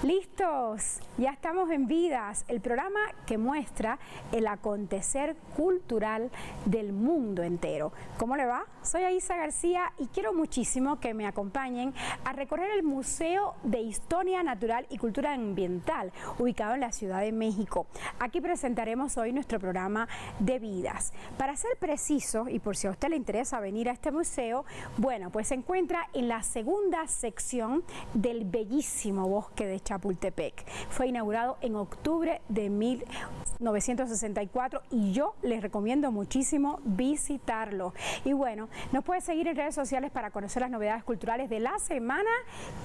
¿Listos? Ya estamos en Vidas, el programa que muestra el acontecer cultural del mundo entero. ¿Cómo le va? Soy Aisa García y quiero muchísimo que me acompañen a recorrer el Museo de Historia Natural y Cultura Ambiental, ubicado en la Ciudad de México. Aquí presentaremos hoy nuestro programa de Vidas. Para ser preciso, y por si a usted le interesa venir a este museo, bueno, pues se encuentra en la segunda sección del bellísimo bosque de Chapultepec. Fue inaugurado en octubre de 1964 y yo les recomiendo muchísimo visitarlo. Y bueno, nos puede seguir en redes sociales para conocer las novedades culturales de la semana,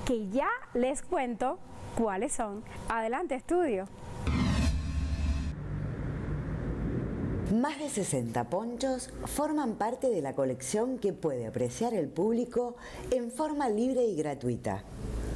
que ya les cuento cuáles son. Adelante, estudio. Más de 60 ponchos forman parte de la colección que puede apreciar el público en forma libre y gratuita.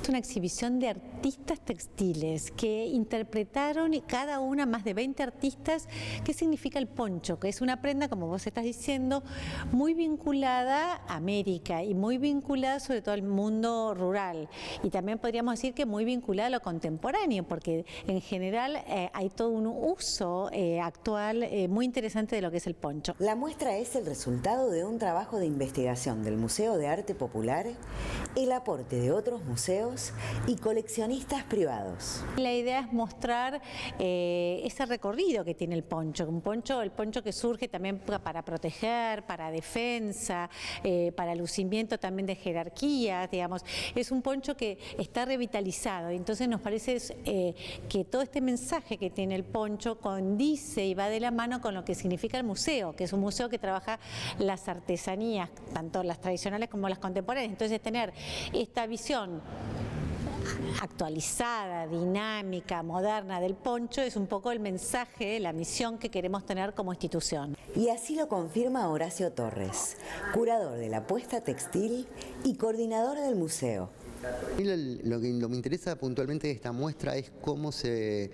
Es una exhibición de artistas textiles que interpretaron cada una, más de 20 artistas, qué significa el poncho, que es una prenda, como vos estás diciendo, muy vinculada a América y muy vinculada sobre todo al mundo rural, y también podríamos decir que muy vinculada a lo contemporáneo, porque en general hay todo un uso actual muy interesante de lo que es el poncho. La muestra es el resultado de un trabajo de investigación del Museo de Arte Popular, el aporte de otros museos y coleccionistas privados. La idea es mostrar ese recorrido que tiene el poncho, el poncho que surge también para proteger, para defensa, para lucimiento también de jerarquía, digamos. Es un poncho que está revitalizado, y entonces nos parece que todo este mensaje que tiene el poncho condice y va de la mano con lo que significa el museo, que es un museo que trabaja las artesanías, tanto las tradicionales como las contemporáneas. Entonces tener esta visión actualizada, dinámica, moderna del poncho es un poco el mensaje, la misión que queremos tener como institución. Y así lo confirma Horacio Torres, curador de la apuesta textil y coordinador del museo. Lo que me interesa puntualmente de esta muestra es cómo se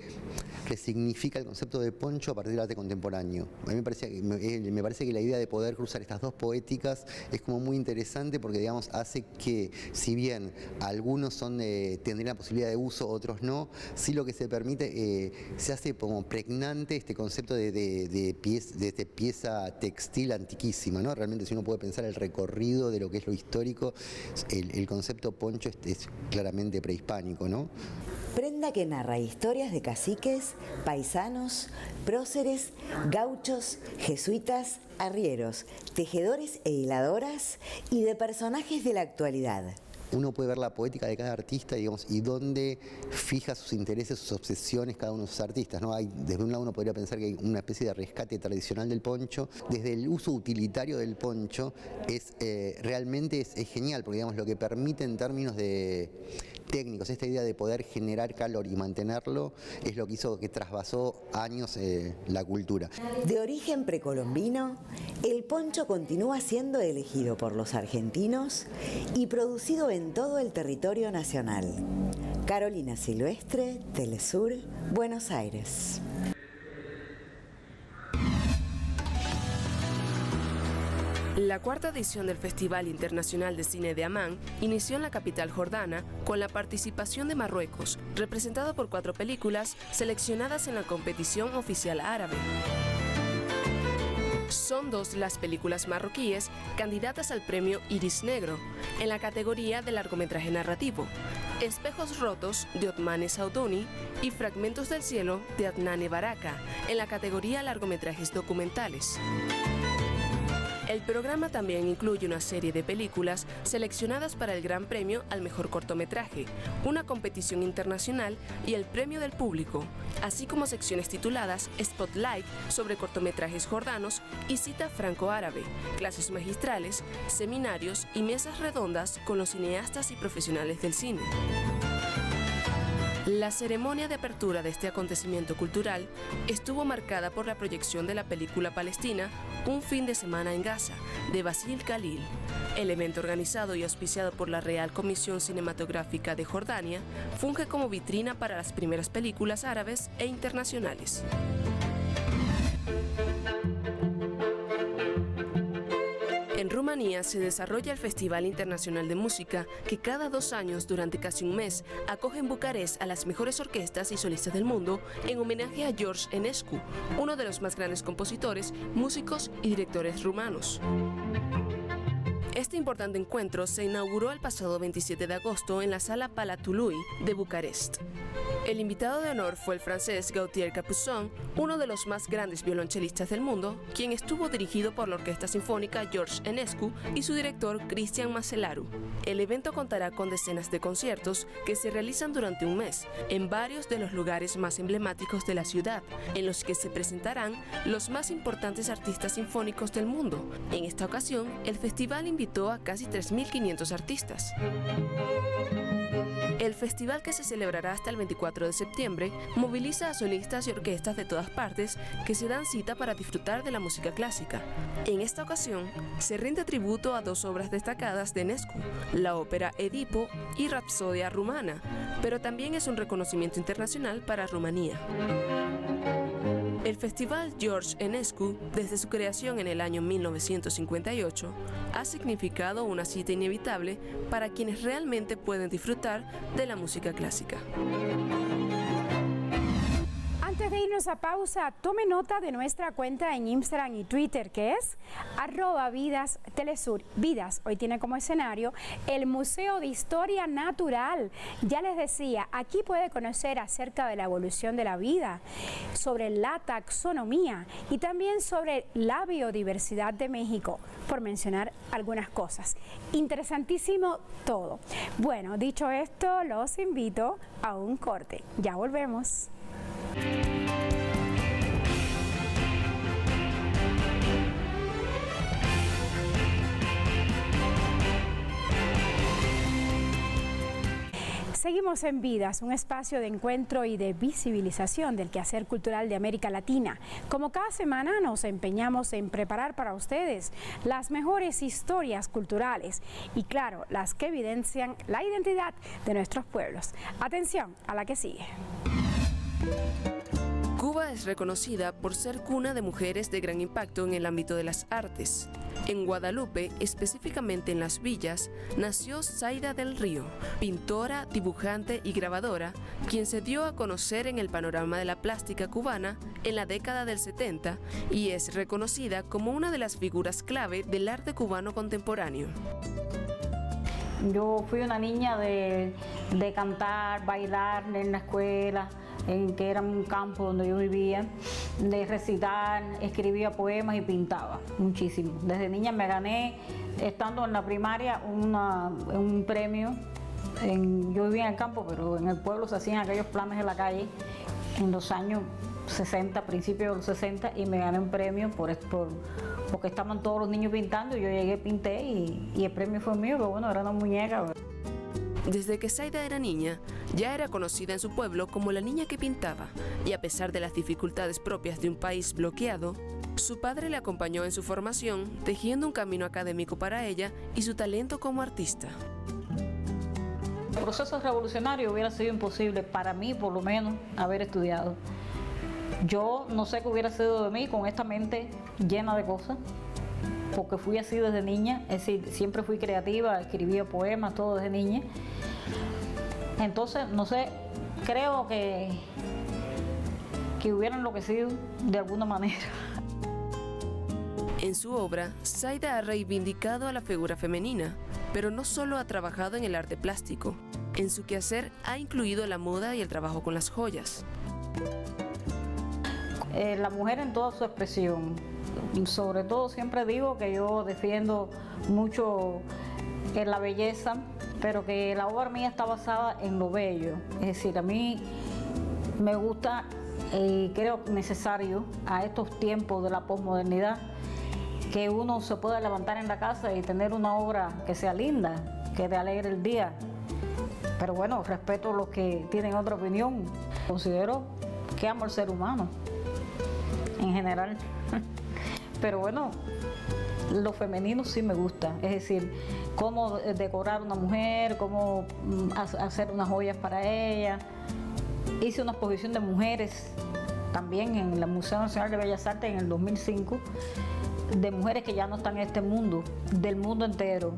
resignifica el concepto de poncho a partir del arte contemporáneo. A mí me parece que la idea de poder cruzar estas dos poéticas es como muy interesante, porque digamos hace que, si bien algunos tendrían la posibilidad de uso, otros no, sí lo que se permite, se hace como pregnante este concepto de pieza textil antiquísima, ¿no? Realmente, si uno puede pensar el recorrido de lo que es lo histórico, el concepto poncho es claramente prehispánico, ¿no? Prenda que narra historias de caciques, paisanos, próceres, gauchos, jesuitas, arrieros, tejedores e hiladoras y de personajes de la actualidad. Uno puede ver la poética de cada artista, digamos, y dónde fija sus intereses, sus obsesiones cada uno de sus artistas, ¿no? Desde un lado uno podría pensar que hay una especie de rescate tradicional del poncho. Desde el uso utilitario del poncho realmente es genial, porque digamos lo que permite en términos de técnicos, esta idea de poder generar calor y mantenerlo, es lo que hizo que trasvasó años la cultura. De origen precolombino, el poncho continúa siendo elegido por los argentinos y producido en todo el territorio nacional. Carolina Silvestre, Telesur, Buenos Aires. La cuarta edición del Festival Internacional de Cine de Amán inició en la capital jordana con la participación de Marruecos, representado por 4 películas seleccionadas en la competición oficial árabe. Son 2 las películas marroquíes candidatas al premio Iris Negro en la categoría de largometraje narrativo: Espejos Rotos de Othmane Saoudoni y Fragmentos del Cielo de Adnan Baraka en la categoría largometrajes documentales. El programa también incluye una serie de películas seleccionadas para el Gran Premio al Mejor Cortometraje, una competición internacional y el Premio del Público, así como secciones tituladas Spotlight sobre cortometrajes jordanos y Cita Franco-Árabe, clases magistrales, seminarios y mesas redondas con los cineastas y profesionales del cine. La ceremonia de apertura de este acontecimiento cultural estuvo marcada por la proyección de la película palestina Un fin de semana en Gaza, de Basil Khalil. El evento, organizado y auspiciado por la Real Comisión Cinematográfica de Jordania, funge como vitrina para las primeras películas árabes e internacionales. En Rumanía, Rumanía se desarrolla el Festival Internacional de Música, que cada 2 años, durante casi un mes, acoge en Bucarest a las mejores orquestas y solistas del mundo en homenaje a George Enescu, uno de los más grandes compositores, músicos y directores rumanos. Este importante encuentro se inauguró el pasado 27 de agosto en la Sala Palatului de Bucarest. El invitado de honor fue el francés Gauthier Capuçon, uno de los más grandes violonchelistas del mundo, quien estuvo dirigido por la Orquesta Sinfónica George Enescu y su director Cristian Maselaru. El evento contará con decenas de conciertos que se realizan durante un mes en varios de los lugares más emblemáticos de la ciudad, en los que se presentarán los más importantes artistas sinfónicos del mundo. En esta ocasión, el festival invitó a casi 3.500 artistas. El festival, que se celebrará hasta el 24 de septiembre, moviliza a solistas y orquestas de todas partes que se dan cita para disfrutar de la música clásica. En esta ocasión, se rinde tributo a 2 obras destacadas de Enescu, la ópera Edipo y Rapsodia rumana, pero también es un reconocimiento internacional para Rumanía. El Festival George Enescu, desde su creación en el año 1958, ha significado una cita inevitable para quienes realmente pueden disfrutar de la música clásica. Antes de irnos a pausa, tome nota de nuestra cuenta en Instagram y Twitter, que es @VidasTelesur. Vidas hoy tiene como escenario el Museo de Historia Natural. Ya les decía, aquí puede conocer acerca de la evolución de la vida, sobre la taxonomía y también sobre la biodiversidad de México, por mencionar algunas cosas. Interesantísimo todo. Bueno, dicho esto, los invito a un corte. Ya volvemos. Seguimos en Vidas, un espacio de encuentro y de visibilización del quehacer cultural de América Latina. Como cada semana nos empeñamos en preparar para ustedes las mejores historias culturales y, claro, las que evidencian la identidad de nuestros pueblos. Atención a la que sigue. Cuba es reconocida por ser cuna de mujeres de gran impacto en el ámbito de las artes. En Guadalupe, específicamente en Las Villas, nació Zaida del Río, pintora, dibujante y grabadora, quien se dio a conocer en el panorama de la plástica cubana en la década del 70 y es reconocida como una de las figuras clave del arte cubano contemporáneo. Yo fui una niña de cantar, bailar en la escuela, que era un campo donde yo vivía, de recitar, escribía poemas y pintaba muchísimo. Desde niña me gané, estando en la primaria, un premio. Yo vivía en el campo, pero en el pueblo se hacían aquellos planes en la calle en los años 60, principios de los 60, y me gané un premio porque estaban todos los niños pintando, y yo llegué, pinté y el premio fue mío, que bueno, era una muñeca. Desde que Zaida era niña, ya era conocida en su pueblo como la niña que pintaba, y a pesar de las dificultades propias de un país bloqueado, su padre le acompañó en su formación, tejiendo un camino académico para ella y su talento como artista. El proceso revolucionario hubiera sido imposible para mí, por lo menos, haber estudiado. Yo no sé qué hubiera sido de mí con esta mente llena de cosas, porque fui así desde niña, es decir, siempre fui creativa, escribía poemas, todo desde niña. Entonces, no sé, creo que hubiera enloquecido de alguna manera. En su obra, Zaida ha reivindicado a la figura femenina, pero no solo ha trabajado en el arte plástico. En su quehacer ha incluido la moda y el trabajo con las joyas. La mujer en toda su expresión. Sobre todo siempre digo que yo defiendo mucho la belleza, pero que la obra mía está basada en lo bello. Es decir, a mí me gusta y creo necesario a estos tiempos de la posmodernidad que uno se pueda levantar en la casa y tener una obra que sea linda, que te alegre el día. Pero bueno, respeto a los que tienen otra opinión. Considero que amo al ser humano en general. Pero bueno, lo femenino sí me gusta, es decir, cómo decorar una mujer, cómo hacer unas joyas para ella. Hice una exposición de mujeres también en el Museo Nacional de Bellas Artes en el 2005, de mujeres que ya no están en este mundo, del mundo entero.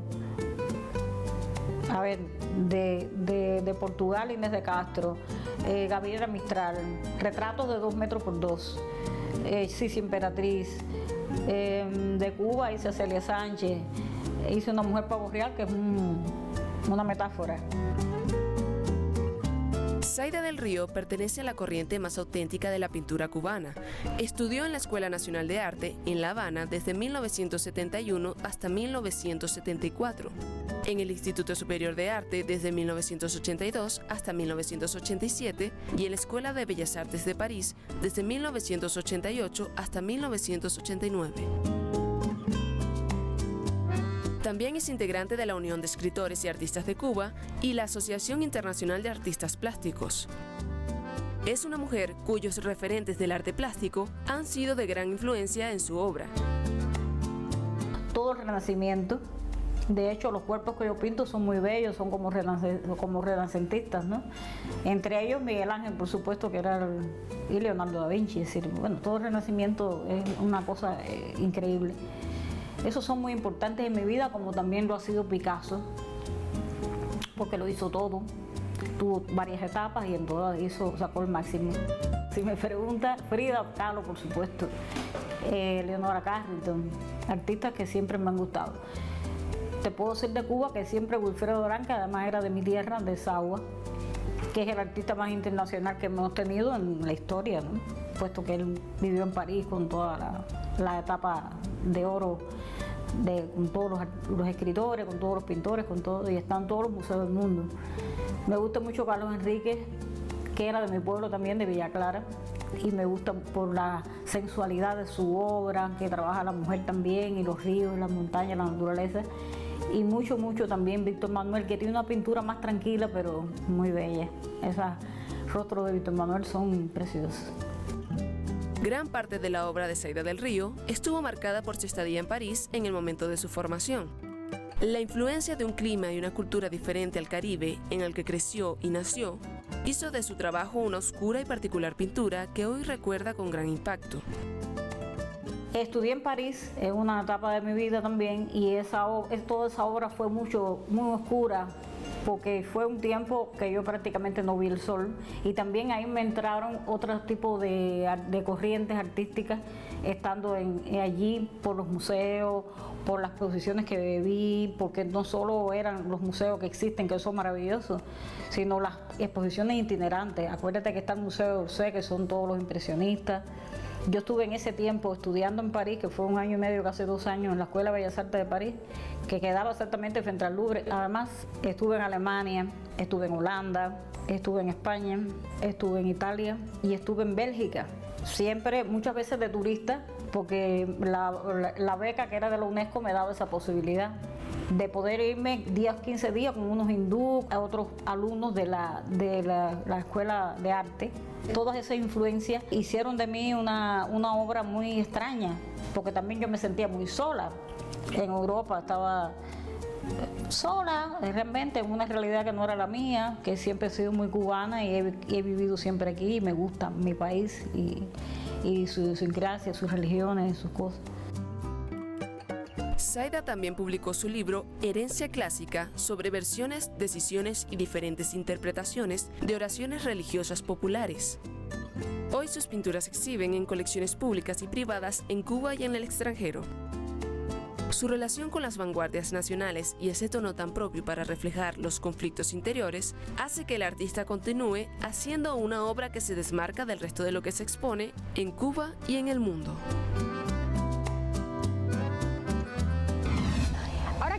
A ver, de Portugal, Inés de Castro, Gabriela Mistral, retratos de 2 metros por 2, Sisi Emperatriz, de Cuba hice a Celia Sánchez, hice una mujer pavo real, que es una metáfora. Zaida del Río pertenece a la corriente más auténtica de la pintura cubana. Estudió en la Escuela Nacional de Arte en La Habana desde 1971 hasta 1974. En el Instituto Superior de Arte desde 1982 hasta 1987 y en la Escuela de Bellas Artes de París desde 1988 hasta 1989. También es integrante de la Unión de Escritores y Artistas de Cuba y la Asociación Internacional de Artistas Plásticos. Es una mujer cuyos referentes del arte plástico han sido de gran influencia en su obra. Todo el Renacimiento, de hecho los cuerpos que yo pinto son muy bellos, son como renacentistas, ¿no? Entre ellos Miguel Ángel, por supuesto, que era y Leonardo da Vinci, es decir, bueno, todo el Renacimiento es una cosa increíble. Esos son muy importantes en mi vida, como también lo ha sido Picasso, porque lo hizo todo. Tuvo varias etapas y en todas sacó el máximo. Si me pregunta, Frida Kahlo, por supuesto, Leonora Carrington, artistas que siempre me han gustado. Te puedo decir de Cuba que siempre Wilfredo Durán, que además era de mi tierra, de Sagua, que es el artista más internacional que hemos tenido en la historia, ¿no? Puesto que él vivió en París con toda la etapa de oro, con todos los escritores, con todos los pintores, con todo, y están todos los museos del mundo. Me gusta mucho Carlos Enríquez, que era de mi pueblo también, de Villa Clara, y me gusta por la sensualidad de su obra, que trabaja la mujer también, y los ríos, las montañas, la naturaleza. Y mucho también Víctor Manuel, que tiene una pintura más tranquila, pero muy bella. Esos rostros de Víctor Manuel son preciosos. Gran parte de la obra de Zaida del Río estuvo marcada por su estadía en París en el momento de su formación. La influencia de un clima y una cultura diferente al Caribe en el que creció y nació hizo de su trabajo una oscura y particular pintura que hoy recuerda con gran impacto. Estudié en París, en una etapa de mi vida también, y toda esa obra fue muy oscura, porque fue un tiempo que yo prácticamente no vi el sol, y también ahí me entraron otros tipos de corrientes artísticas, estando allí por los museos, por las exposiciones que vi, porque no solo eran los museos que existen, que son maravillosos, sino las exposiciones itinerantes. Acuérdate que está el Museo de Orsay, que son todos los impresionistas. Yo estuve en ese tiempo estudiando en París, que fue 1 año y medio, casi 2 años, en la Escuela de Bellas Artes de París, que quedaba exactamente frente al Louvre. Además, estuve en Alemania, estuve en Holanda, estuve en España, estuve en Italia y estuve en Bélgica. Siempre, muchas veces de turista, porque la beca que era de la UNESCO me daba esa posibilidad de poder irme 15 días con unos hindúes, a otros alumnos de la Escuela de Arte. Todas esas influencias hicieron de mí una obra muy extraña, porque también yo me sentía muy sola. En Europa estaba sola, realmente, en una realidad que no era la mía, que siempre he sido muy cubana y he vivido siempre aquí y me gusta mi país y su idiosincrasia, sus religiones, sus cosas. Zaida también publicó su libro Herencia Clásica sobre versiones, decisiones y diferentes interpretaciones de oraciones religiosas populares. Hoy sus pinturas se exhiben en colecciones públicas y privadas en Cuba y en el extranjero. Su relación con las vanguardias nacionales y ese tono tan propio para reflejar los conflictos interiores hace que el artista continúe haciendo una obra que se desmarca del resto de lo que se expone en Cuba y en el mundo.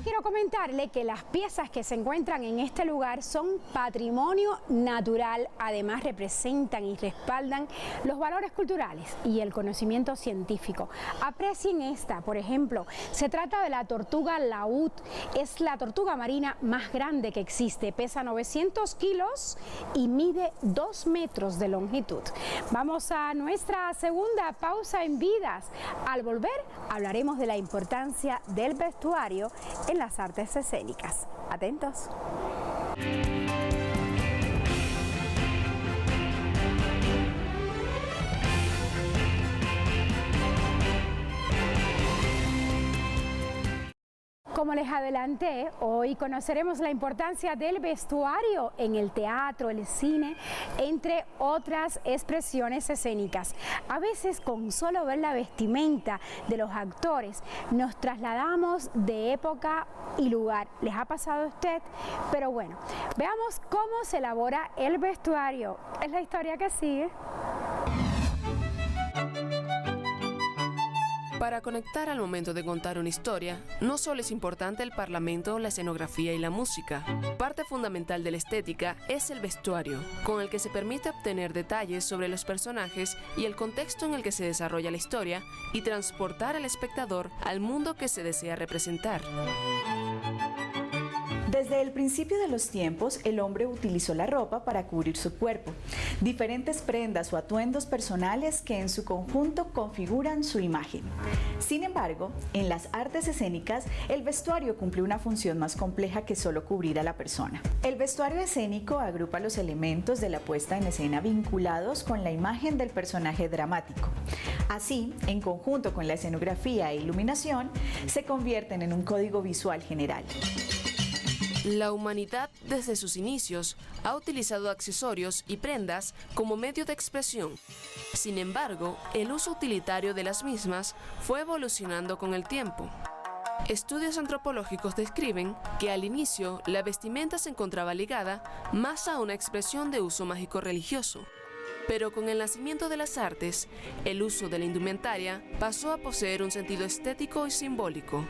Quiero comentarle que las piezas que se encuentran en este lugar son patrimonio natural, además representan y respaldan los valores culturales y el conocimiento científico. Aprecien esta, por ejemplo, se trata de la tortuga laúd, es la tortuga marina más grande que existe, pesa 900 kilos y mide 2 metros de longitud. Vamos a nuestra segunda pausa en Vidas. Al volver hablaremos de la importancia del vestuario en las artes escénicas. Atentos. Como les adelanté, hoy conoceremos la importancia del vestuario en el teatro, el cine, entre otras expresiones escénicas. A veces con solo ver la vestimenta de los actores nos trasladamos de época y lugar. ¿Les ha pasado a usted? Pero bueno, veamos cómo se elabora el vestuario. Es la historia que sigue. Para conectar al momento de contar una historia, no solo es importante el parlamento, la escenografía y la música. Parte fundamental de la estética es el vestuario, con el que se permite obtener detalles sobre los personajes y el contexto en el que se desarrolla la historia y transportar al espectador al mundo que se desea representar. Desde el principio de los tiempos, el hombre utilizó la ropa para cubrir su cuerpo, diferentes prendas o atuendos personales que en su conjunto configuran su imagen. Sin embargo, en las artes escénicas, el vestuario cumple una función más compleja que solo cubrir a la persona. El vestuario escénico agrupa los elementos de la puesta en escena vinculados con la imagen del personaje dramático. Así, en conjunto con la escenografía e iluminación, se convierten en un código visual general. La humanidad, desde sus inicios, ha utilizado accesorios y prendas como medio de expresión. Sin embargo, el uso utilitario de las mismas fue evolucionando con el tiempo. Estudios antropológicos describen que al inicio la vestimenta se encontraba ligada más a una expresión de uso mágico-religioso. Pero con el nacimiento de las artes, el uso de la indumentaria pasó a poseer un sentido estético y simbólico.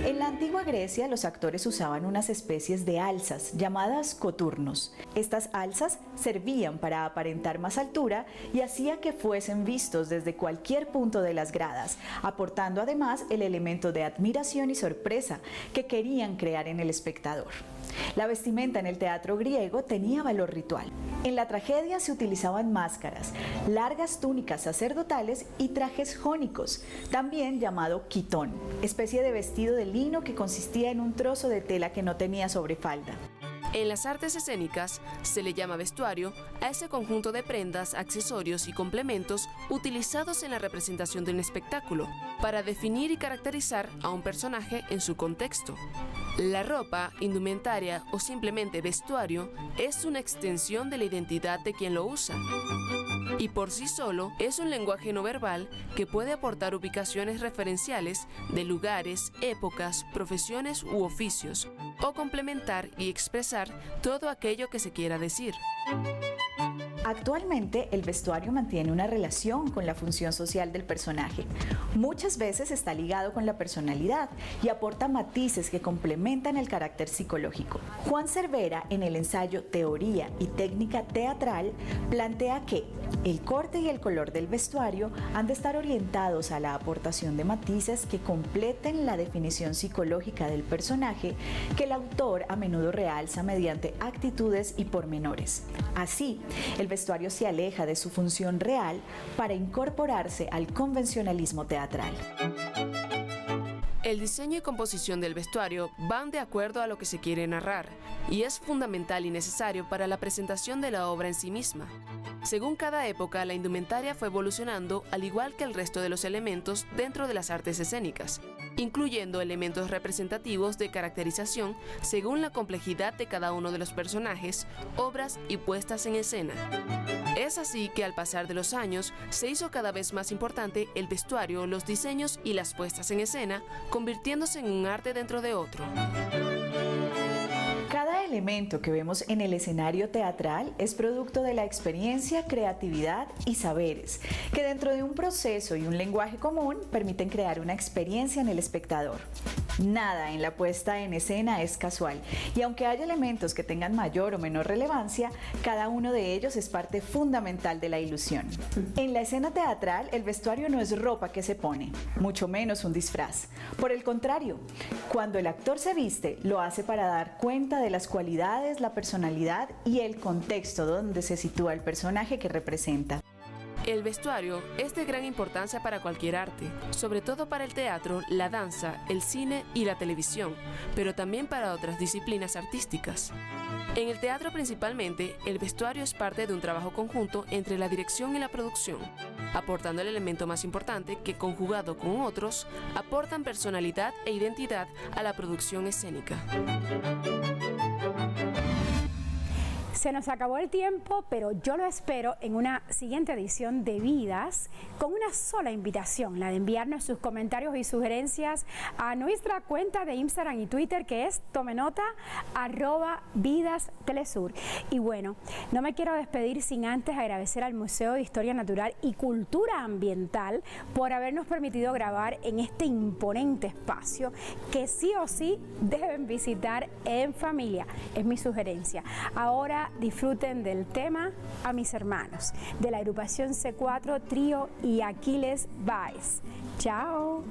En la antigua Grecia, los actores usaban unas especies de alzas llamadas coturnos. Estas alzas servían para aparentar más altura y hacía que fuesen vistos desde cualquier punto de las gradas, aportando además el elemento de admiración y sorpresa que querían crear en el espectador. La vestimenta en el teatro griego tenía valor ritual. En la tragedia se utilizaban máscaras, largas túnicas sacerdotales y trajes jónicos, también llamado quitón, especie de vestido de lino que consistía en un trozo de tela que no tenía sobrefalda. En las artes escénicas se le llama vestuario a ese conjunto de prendas, accesorios y complementos utilizados en la representación de un espectáculo para definir y caracterizar a un personaje en su contexto. La ropa, indumentaria o simplemente vestuario es una extensión de la identidad de quien lo usa. Y por sí solo es un lenguaje no verbal que puede aportar ubicaciones referenciales de lugares, épocas, profesiones u oficios, o complementar y expresar todo aquello que se quiera decir. Actualmente, el vestuario mantiene una relación con la función social del personaje. Muchas veces está ligado con la personalidad y aporta matices que complementan el carácter psicológico. Juan Cervera, en el ensayo Teoría y Técnica Teatral, plantea que el corte y el color del vestuario han de estar orientados a la aportación de matices que completen la definición psicológica del personaje que el autor a menudo realza mediante actitudes y pormenores. Así, el vestuario se aleja de su función real para incorporarse al convencionalismo teatral. El diseño y composición del vestuario van de acuerdo a lo que se quiere narrar y es fundamental y necesario para la presentación de la obra en sí misma. Según cada época, la indumentaria fue evolucionando al igual que el resto de los elementos dentro de las artes escénicas, incluyendo elementos representativos de caracterización según la complejidad de cada uno de los personajes, obras y puestas en escena. Es así que al pasar de los años se hizo cada vez más importante el vestuario, los diseños y las puestas en escena, convirtiéndose en un arte dentro de otro. Cada elemento que vemos en el escenario teatral es producto de la experiencia, creatividad y saberes, que dentro de un proceso y un lenguaje común permiten crear una experiencia en el espectador. Nada en la puesta en escena es casual, y aunque haya elementos que tengan mayor o menor relevancia, cada uno de ellos es parte fundamental de la ilusión. En la escena teatral, el vestuario no es ropa que se pone, mucho menos un disfraz. Por el contrario, cuando el actor se viste, lo hace para dar cuenta de las cualidades, la personalidad y el contexto donde se sitúa el personaje que representa. El vestuario es de gran importancia para cualquier arte, sobre todo para el teatro, la danza, el cine y la televisión, pero también para otras disciplinas artísticas. En el teatro principalmente, el vestuario es parte de un trabajo conjunto entre la dirección y la producción. aportando el elemento más importante que, conjugado con otros, aportan personalidad e identidad a la producción escénica. Se nos acabó el tiempo, pero yo lo espero en una siguiente edición de Vidas con una sola invitación, la de enviarnos sus comentarios y sugerencias a nuestra cuenta de Instagram y Twitter, que es tomenota @vidastelesur. Y bueno, no me quiero despedir sin antes agradecer al Museo de Historia Natural y Cultura Ambiental por habernos permitido grabar en este imponente espacio que sí o sí deben visitar en familia. Es mi sugerencia. Ahora disfruten del tema A mis hermanos, de la agrupación C4 Trío y Aquiles Baez. Chao.